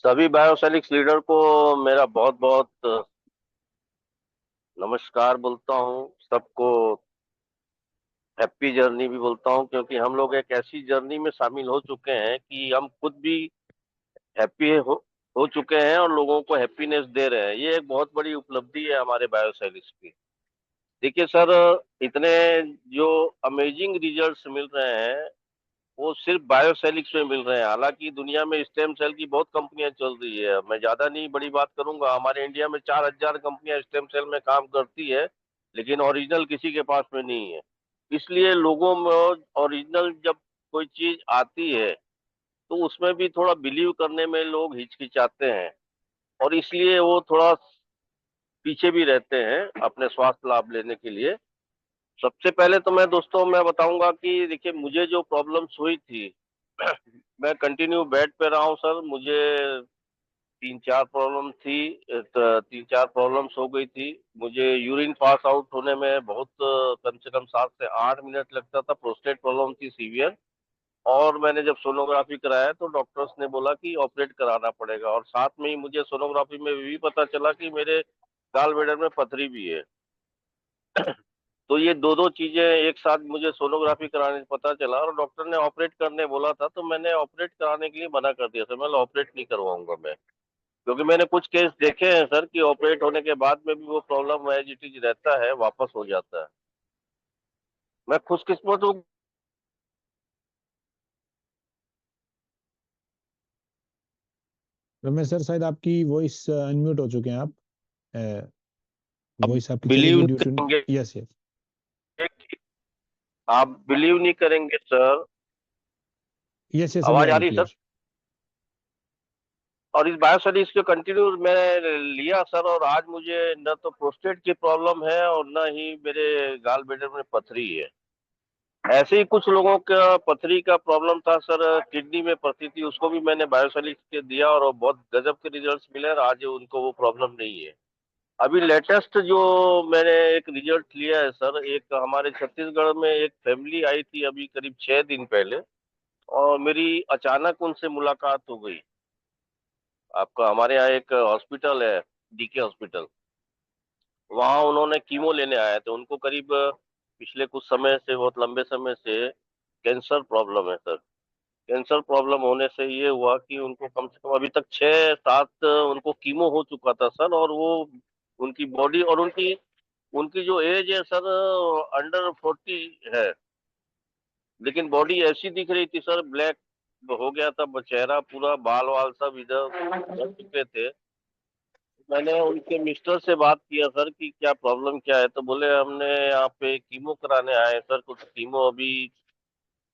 सभी बायोसैलिक्स लीडर को मेरा बहुत बहुत नमस्कार बोलता हूँ। सबको हैप्पी जर्नी भी बोलता हूँ, क्योंकि हम लोग एक ऐसी जर्नी में शामिल हो चुके हैं कि हम खुद भी हैप्पी हो चुके हैं और लोगों को हैप्पीनेस दे रहे हैं। ये एक बहुत बड़ी उपलब्धि है हमारे बायोसैलिक्स की। देखिए सर, इतने जो अमेजिंग रिजल्ट्स मिल रहे हैं वो सिर्फ बायोसैलिक्स में मिल रहे हैं। हालांकि दुनिया में स्टेम सेल की बहुत कंपनियां चल रही है। मैं ज्यादा नहीं बड़ी बात करूंगा, हमारे इंडिया में 4,000 कंपनियां स्टेम सेल में काम करती है, लेकिन ओरिजिनल किसी के पास में नहीं है। इसलिए लोगों में ओरिजिनल जब कोई चीज आती है तो उसमें भी थोड़ा बिलीव करने में लोग हिचकिचाते हैं, और इसलिए वो थोड़ा पीछे भी रहते हैं अपने स्वास्थ्य लाभ लेने के लिए। सबसे पहले तो मैं बताऊंगा कि देखिए, मुझे जो प्रॉब्लम्स हुई थी मैं कंटिन्यू बेड पे रहा हूँ सर। मुझे तीन चार प्रॉब्लम थी, तो तीन चार प्रॉब्लम्स हो गई थी। मुझे यूरिन पास आउट होने में बहुत कम से कम 7 से 8 मिनट लगता था। प्रोस्टेट प्रॉब्लम थी सीवियर। और मैंने जब सोनोग्राफी कराया तो डॉक्टर्स ने बोला कि ऑपरेट कराना पड़ेगा, और साथ में ही मुझे सोनोग्राफी में भी पता चला कि मेरे गाल ब्लैडर में पथरी भी है। तो ये दो दो चीजें एक साथ मुझे सोनोग्राफी कराने से पता चला, और डॉक्टर ने ऑपरेट करने बोला था, तो मैंने ऑपरेट कराने के लिए मना कर दिया सर। मैं ऑपरेट नहीं करवाऊंगा मैं, क्योंकि मैंने कुछ केस देखे हैं सर कि ऑपरेट होने के बाद में भी वो प्रॉब्लम एज इट इज रहता है, वापस हो जाता है। मैं खुशकिस्मत हूँ। रमेश सर, शायद आपकी वॉइस अनम्यूट हो चुके हैं आप। अब वॉइस आपकी चली बिलीव गई नहीं ड्यू टू। करेंगे, यस यस। आप बिलीव नहीं करेंगे सर। यस यस, अभी आवाज आ आ रही रही है सर? क्लियर। और इस बायोस्टडीज के कंटिन्यू मैंने लिया सर, और आज मुझे न तो प्रोस्टेट की प्रॉब्लम है और न ही मेरे गाल ब्लैडर में पथरी है। ऐसे ही कुछ लोगों का पथरी का प्रॉब्लम था सर, किडनी में पथरी थी, उसको भी मैंने बायोसॉलिड के दिया और वो बहुत गजब के रिजल्ट्स मिले, और आज उनको वो प्रॉब्लम नहीं है। अभी लेटेस्ट जो मैंने एक रिजल्ट लिया है सर, एक हमारे छत्तीसगढ़ में एक फैमिली आई थी अभी करीब 6 दिन पहले, और मेरी अचानक उनसे मुलाकात हो गई। आपका हमारे यहाँ एक हॉस्पिटल है, डीके हॉस्पिटल, वहाँ उन्होंने कीमो लेने आए थे। उनको करीब पिछले कुछ समय से, बहुत लंबे समय से कैंसर प्रॉब्लम है सर। कैंसर प्रॉब्लम होने से ये हुआ कि उनको कम से कम अभी तक 6 7 उनको कीमो हो चुका था सर, और वो उनकी बॉडी और उनकी उनकी जो एज है सर, अंडर 40 है। लेकिन बॉडी ऐसी दिख रही थी सर, ब्लैक हो गया था चेहरा पूरा, बाल वाल सब इधर बढ़ चुके थे। मैंने उनके मिस्टर से बात किया सर कि क्या प्रॉब्लम क्या है, तो बोले हमने यहाँ पे कीमो कराने आए हैं सर, कुछ कीमो अभी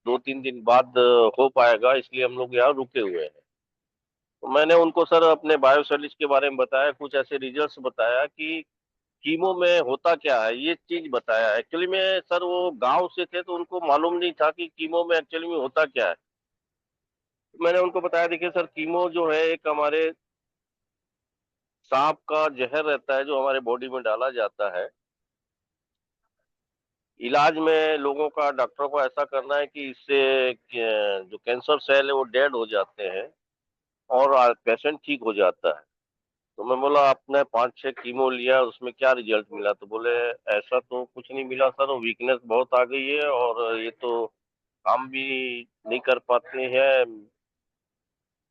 2 3 दिन बाद हो पाएगा, इसलिए हम लोग यहाँ रुके हुए हैं। तो मैंने उनको सर अपने बायोसॉलिड्स के बारे में बताया, कुछ ऐसे रिजल्ट्स बताया कि कीमो में होता क्या है, ये चीज बताया। एक्चुअली में सर वो गांव से थे तो उनको मालूम नहीं था कि कीमो में एक्चुअली में होता क्या है। तो मैंने उनको बताया, देखिए सर, कीमो जो है एक हमारे सांप का जहर रहता है जो हमारे बॉडी में डाला जाता है। इलाज में लोगों का, डॉक्टरों को ऐसा करना है कि इससे जो कैंसर सेल है वो डेड हो जाते हैं और पेशेंट ठीक हो जाता है। तो मैं बोला आपने 5 6 कीमो लिया, उसमें क्या रिजल्ट मिला? तो बोले ऐसा तो कुछ नहीं मिला सर, वीकनेस बहुत आ गई है और ये तो काम भी नहीं कर पाते हैं,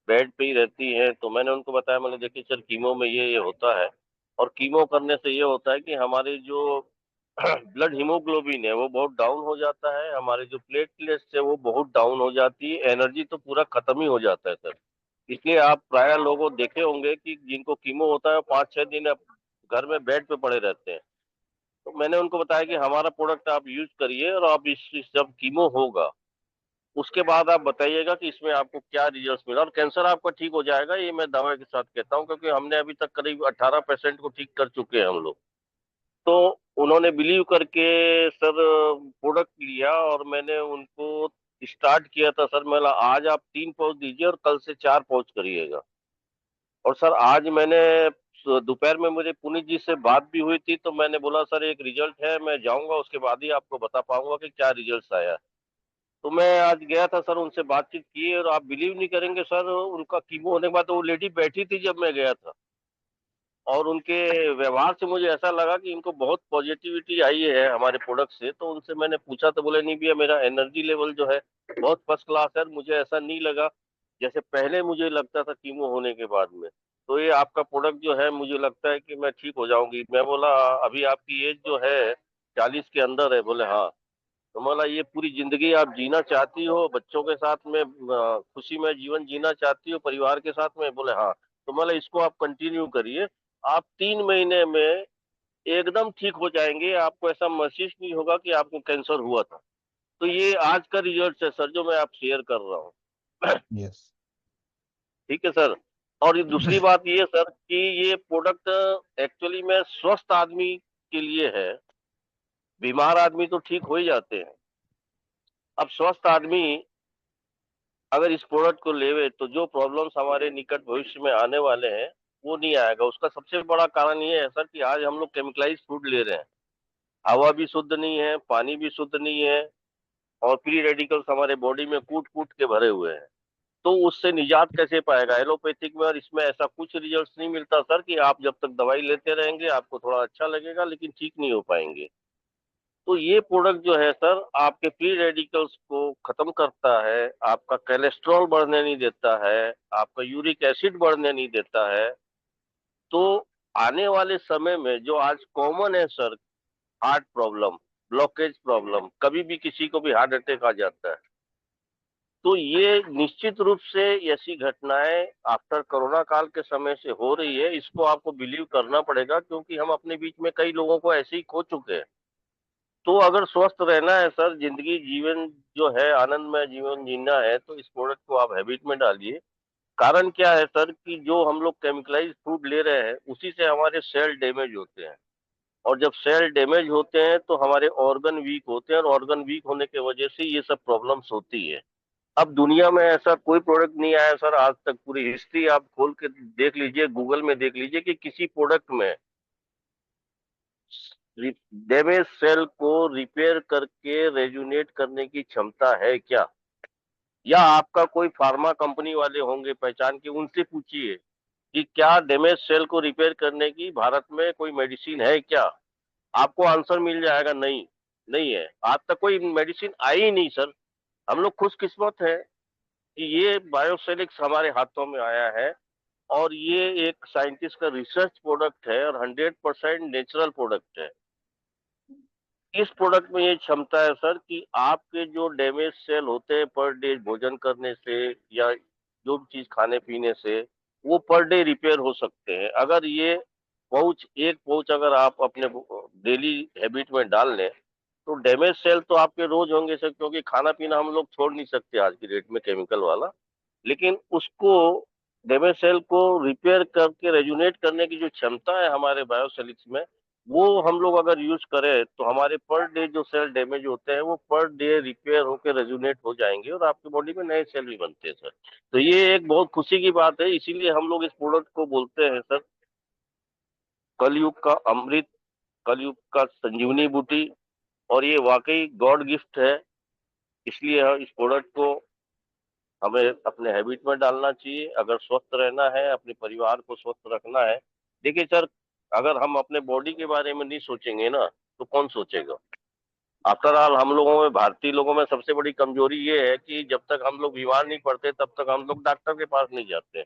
बेड पे ही रहती हैं। तो मैंने उनको बताया, मैंने देखिए सर, कीमो में ये होता है, और कीमो करने से ये होता है कि हमारे जो ब्लड हीमोग्लोबिन है वो बहुत डाउन हो जाता है, हमारे जो प्लेटलेट्स है वो बहुत डाउन हो जाती है, एनर्जी तो पूरा खत्म ही हो जाता है सर। इसलिए आप प्राय लोगों देखे होंगे कि जिनको कीमो होता है 5 6 दिन अब घर में बेड पे पड़े रहते हैं। तो मैंने उनको बताया कि हमारा प्रोडक्ट आप यूज करिए, और आप इस जब कीमो होगा उसके बाद आप बताइएगा कि इसमें आपको क्या रिजल्ट मिला, और कैंसर आपका ठीक हो जाएगा, ये मैं दावे के साथ कहता हूँ, क्योंकि हमने अभी तक करीब 18% को ठीक कर चुके हैं हम लोग। तो उन्होंने बिलीव करके सर प्रोडक्ट लिया, और मैंने उनको स्टार्ट किया था सर। मैं बोला, आज आप 3 पाउच दीजिए और कल से 4 पाउच करिएगा। और सर आज मैंने दोपहर में मुझे पुनीत जी से बात भी हुई थी, तो मैंने बोला सर एक रिजल्ट है, मैं जाऊंगा उसके बाद ही आपको बता पाऊंगा कि क्या रिजल्ट आया। तो मैं आज गया था सर, उनसे बातचीत की और आप बिलीव नहीं करेंगे सर, उनका कीमो होने के बाद वो लेडी बैठी थी जब मैं गया था, और उनके व्यवहार से मुझे ऐसा लगा कि इनको बहुत पॉजिटिविटी आई है हमारे प्रोडक्ट से। तो उनसे मैंने पूछा तो बोले नहीं भैया, मेरा एनर्जी लेवल जो है बहुत फर्स्ट क्लास है, मुझे ऐसा नहीं लगा जैसे पहले मुझे लगता था कीमो होने के बाद में। तो ये आपका प्रोडक्ट जो है, मुझे लगता है कि मैं ठीक हो जाऊंगी। मैं बोला अभी आपकी एज जो है 40 के अंदर है? बोले हाँ। तो बोला ये पूरी जिंदगी आप जीना चाहती हो, बच्चों के साथ में खुशी में जीवन जीना चाहती हो परिवार के साथ में? बोले हाँ। तो बोला इसको आप कंटिन्यू करिए, आप 3 महीने में एकदम ठीक हो जाएंगे, आपको ऐसा महसूस नहीं होगा कि आपको कैंसर हुआ था। तो ये आज का रिजल्ट है सर, जो मैं आप शेयर कर रहा हूँ। यस। ठीक है सर। और ये दूसरी बात ये सर कि ये प्रोडक्ट एक्चुअली में स्वस्थ आदमी के लिए है। बीमार आदमी तो ठीक हो ही जाते हैं। अब स्वस्थ आदमी अगर इस प्रोडक्ट को लेवे तो जो प्रॉब्लम्स हमारे निकट भविष्य में आने वाले हैं वो नहीं आएगा। उसका सबसे बड़ा कारण ये है सर कि आज हम लोग केमिकलाइज फूड ले रहे हैं। हवा भी शुद्ध नहीं है, पानी भी शुद्ध नहीं है, और फ्री रेडिकल्स हमारे बॉडी में कूट कूट के भरे हुए हैं। तो उससे निजात कैसे पाएगा एलोपैथिक में? और इसमें ऐसा कुछ रिजल्ट नहीं मिलता सर कि आप जब तक दवाई लेते रहेंगे आपको थोड़ा अच्छा लगेगा, लेकिन ठीक नहीं हो पाएंगे। तो ये प्रोडक्ट जो है सर, आपके फ्री रेडिकल्स को खत्म करता है, आपका कोलेस्ट्रॉल बढ़ने नहीं देता है, आपका यूरिक एसिड बढ़ने नहीं देता है। तो आने वाले समय में जो आज कॉमन है sir, heart problem, blockage problem, कभी भी किसी को भी हार्ट अटैक आ जाता है। तो ये निश्चित रूप से ऐसी घटनाएं आफ्टर कोरोना काल के समय से हो रही है। इसको आपको बिलीव करना पड़ेगा, क्योंकि हम अपने बीच में कई लोगों को ऐसे ही खो चुके हैं। तो अगर स्वस्थ रहना है सर, जिंदगी जीवन जो है आनंदमय जीवन जीना है, तो इस प्रोडक्ट को आप हैबिट में डालिए। कारण क्या है सर कि जो हम लोग केमिकलाइज फूड ले रहे हैं उसी से हमारे सेल डैमेज होते हैं, और जब सेल डैमेज होते हैं तो हमारे ऑर्गन वीक होते हैं, और ऑर्गन वीक होने की वजह से ये सब प्रॉब्लम्स होती है। अब दुनिया में ऐसा कोई प्रोडक्ट नहीं आया सर आज तक, पूरी हिस्ट्री आप खोल के देख लीजिए, गूगल में देख लीजिए कि किसी प्रोडक्ट में डैमेज सेल को रिपेयर करके रेजुनेट करने की क्षमता है क्या? या आपका कोई फार्मा कंपनी वाले होंगे पहचान के, उनसे पूछिए कि क्या डैमेज सेल को रिपेयर करने की भारत में कोई मेडिसिन है क्या? आपको आंसर मिल जाएगा, नहीं, नहीं है। आज तक कोई मेडिसिन आई ही नहीं सर। हम लोग खुशकिस्मत है कि ये बायोसेलिक्स हमारे हाथों में आया है, और ये एक साइंटिस्ट का रिसर्च प्रोडक्ट है और 100% नेचुरल प्रोडक्ट है। इस प्रोडक्ट में ये क्षमता है सर कि आपके जो डैमेज सेल होते हैं पर डे भोजन करने से या जो भी चीज खाने पीने से, वो पर डे रिपेयर हो सकते हैं। अगर ये एक पाउच अगर आप अपने डेली हैबिट में डाल लें तो डैमेज सेल तो आपके रोज होंगे सर, क्योंकि खाना पीना हम लोग छोड़ नहीं सकते आज की डेट में केमिकल वाला। लेकिन उसको, डैमेज सेल को रिपेयर करके रेजुनेट करने की जो क्षमता है हमारे बायोसेलिक्स में, वो हम लोग अगर यूज करें तो हमारे पर डे जो सेल डैमेज होते हैं वो पर डे रिपेयर होकर रेजुनेट हो जाएंगे, और आपकी बॉडी में नए सेल भी बनते हैं सर। तो ये एक बहुत खुशी की बात है, इसीलिए हम लोग इस प्रोडक्ट को बोलते हैं सर कलयुग का अमृत, कलयुग का संजीवनी बूटी। और ये वाकई गॉड गिफ्ट है। इसलिए इस प्रोडक्ट को हमें अपने हैबिट में डालना चाहिए अगर स्वस्थ रहना है, अपने परिवार को स्वस्थ रखना है। देखिए सर, अगर हम अपने बॉडी के बारे में नहीं सोचेंगे ना तो कौन सोचेगा? आफ्टर ऑल हम लोगों में, भारतीय लोगों में सबसे बड़ी कमजोरी ये है कि जब तक हम लोग बीमार नहीं पड़ते तब तक हम लोग डॉक्टर के पास नहीं जाते।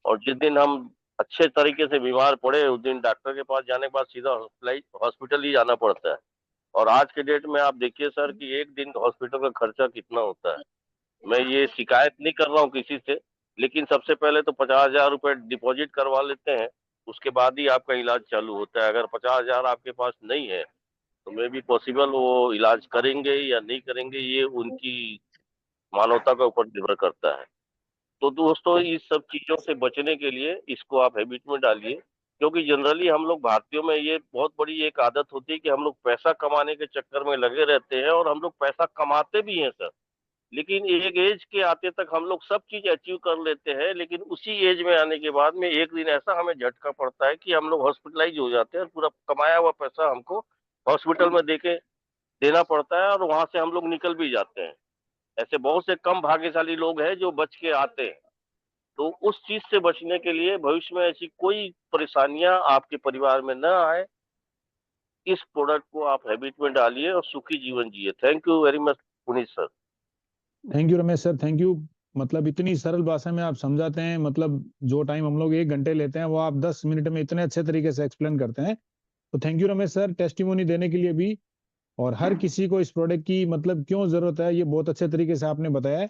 और जिस दिन हम अच्छे तरीके से बीमार पड़े उस दिन डॉक्टर के पास जाने के बाद सीधा हॉस्पिटल ही जाना पड़ता है। और आज के डेट में आप देखिए सर कि एक दिन का हॉस्पिटल का खर्चा कितना होता है। मैं ये शिकायत नहीं कर रहा हूँ किसी से, लेकिन सबसे पहले तो 50,000 रुपए डिपॉजिट करवा लेते हैं, उसके बाद ही आपका इलाज चालू होता है। अगर 50,000 आपके पास नहीं है तो मे भी पॉसिबल वो इलाज करेंगे या नहीं करेंगे, ये उनकी मानवता के ऊपर निर्भर करता है। तो दोस्तों, इस सब चीजों से बचने के लिए इसको आप हैबिट में डालिए, क्योंकि जनरली हम लोग भारतीयों में ये बहुत बड़ी एक आदत होती है कि हम लोग पैसा कमाने के चक्कर में लगे रहते हैं, और हम लोग पैसा कमाते भी हैं सर। लेकिन एक एज के आते तक हम लोग सब चीज अचीव कर लेते हैं, लेकिन उसी एज में आने के बाद में एक दिन ऐसा हमें झटका पड़ता है कि हम लोग हॉस्पिटलाइज हो जाते हैं और पूरा कमाया हुआ पैसा हमको हॉस्पिटल में देके देना पड़ता है और वहां से हम लोग निकल भी जाते हैं। ऐसे बहुत से कम भाग्यशाली लोग हैं जो बच के आते हैं। तो उस चीज से बचने के लिए भविष्य में ऐसी कोई परेशानियां आपके परिवार में न आए, इस प्रोडक्ट को आप हैबिट में डालिए और सुखी जीवन जिए। Thank you very much Puneet sir. Thank you Ramesh sir, thank you. मतलब इतनी सरल भाषा में आप समझाते हैं, मतलब जो टाइम हम लोग 1 घंटे लेते हैं वो आप 10 मिनट में इतने अच्छे तरीके से एक्सप्लेन करते हैं। तो thank you Ramesh sir, testimony देने के लिए भी। और हर किसी को इस प्रोडक्ट की मतलब क्यों जरूरत है, ये बहुत अच्छे तरीके से आपने बताया है।